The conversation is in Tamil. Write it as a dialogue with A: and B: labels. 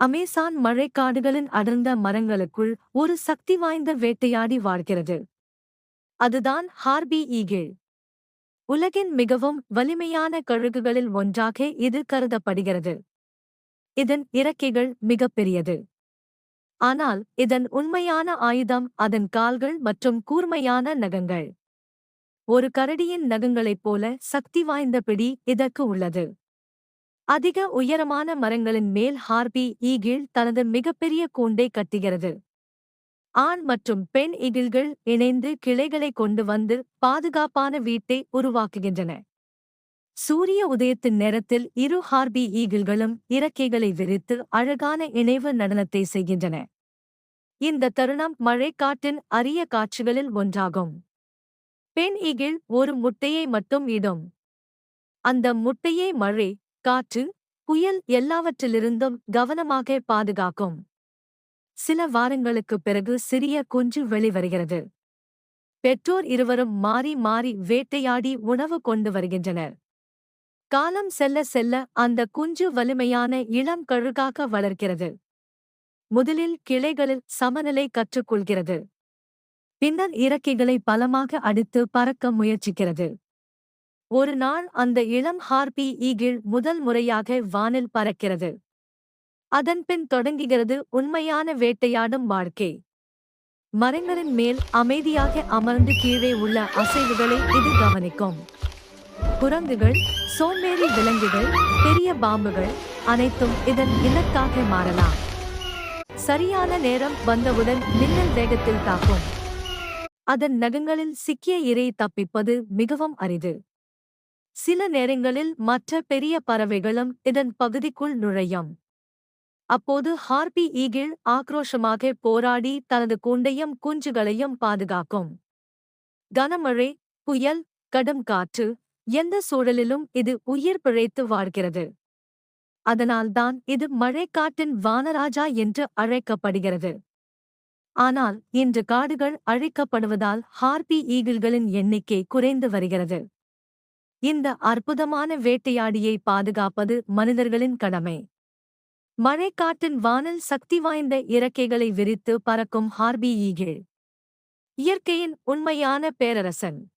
A: அமேசான் மழைக்காடுகளின் அடர்ந்த மரங்களுக்குள் ஒரு சக்தி வாய்ந்த வேட்டையாடி வாழ்கிறது. அதுதான் ஹார்பி ஈகிள். உலகின் மிகவும் வலிமையான கழுகுகளில் ஒன்றாக இது கருதப்படுகிறது. இதன் இறக்கைகள் மிகப்பெரியது. ஆனால் இதன் உண்மையான ஆயுதம் அதன் கால்கள் மற்றும் கூர்மையான நகங்கள். ஒரு கரடியின் நகங்களைப் போல சக்தி வாய்ந்த பிடி இதற்கு உள்ளது. அதிக உயரமான மரங்களின் மேல் ஹார்பி ஈகிள் தனது மிகப்பெரிய கூண்டை கட்டுகிறது. ஆண் மற்றும் பெண் ஈகிள்கள் இணைந்து கிளைகளை கொண்டு வந்து பாதுகாப்பான வீட்டை உருவாக்குகின்றன. சூரிய உதயத்தின் நேரத்தில் இரு ஹார்பி ஈகிள்களும் இறக்கைகளை விரித்து அழகான இணைவு நடனத்தை செய்கின்றன. இந்த தருணம் மழைக்காட்டின் அரிய காட்சிகளில் ஒன்றாகும். பெண் ஈகிள் ஒரு முட்டையை மட்டும் இடும். அந்த முட்டையை மழை, காற்று, புயல் எல்லாவற்றிலிருந்தும் கவனமாக பாதுகாக்கும். சில வாரங்களுக்குப் பிறகு சிறிய குஞ்சு வெளிவருகிறது. பெற்றோர் இருவரும் மாறி மாறி வேட்டையாடி உணவு கொண்டு வருகின்றனர். காலம் செல்ல செல்ல அந்த குஞ்சு வலிமையான இளம் கழுகாக வளர்கிறது. முதலில் கிளைகளில் சமநிலை கற்றுக்கொள்கிறது. பின்னர் இறக்கைகளை பலமாக அடித்து பறக்க முயற்சிக்கிறது. ஒரு நாள் அந்த இளம் ஹார்பி ஈகிள் முதல் முறையாக வானில் பறக்கிறது. அதன்பின் தொடங்குகிறது உண்மையான வேட்டையாடும் வாழ்க்கை. மரங்களின் மேல் அமைதியாக அமர்ந்து கீழே உள்ள அசைவுகளை இது கவனிக்கும். குரங்குகள், சோம்பேறி விலங்குகள், பெரிய பாம்புகள் அனைத்தும் இதன் இலக்காக மாறலாம். சரியான நேரம் வந்தவுடன் மின்னல் வேகத்தில் தாக்கும். அதன் நகங்களில் சிக்கிய இரை தப்பிப்பது மிகவும் அரிது. சில நேரங்களில் மற்ற பெரிய பறவைகளும் இதன் பகுதிக்குள் நுழையும். அப்போது ஹார்பி ஈகிள் ஆக்ரோஷமாக போராடி தனது கூண்டையும் குஞ்சுகளையும் பாதுகாக்கும். கனமழை, புயல், கடும் காற்று, எந்த சூழலிலும் இது உயிர் பிழைத்து வாழ்கிறது. அதனால்தான் இது மழைக்காட்டின் வானராஜா என்று அழைக்கப்படுகிறது. ஆனால் இன்று காடுகள் அழிக்கப்படுவதால் ஹார்பி ஈகிள்களின் எண்ணிக்கை குறைந்து வருகிறது. இந்த அற்புதமான வேட்டையாடியை பாதுகாப்பது மனிதர்களின் கடமை. மழைக்காட்டின் வானில் சக்தி வாய்ந்த இறக்கைகளை விரித்து பறக்கும் ஹார்பி ஈகிள் இயற்கையின் உண்மையான பேரரசன்.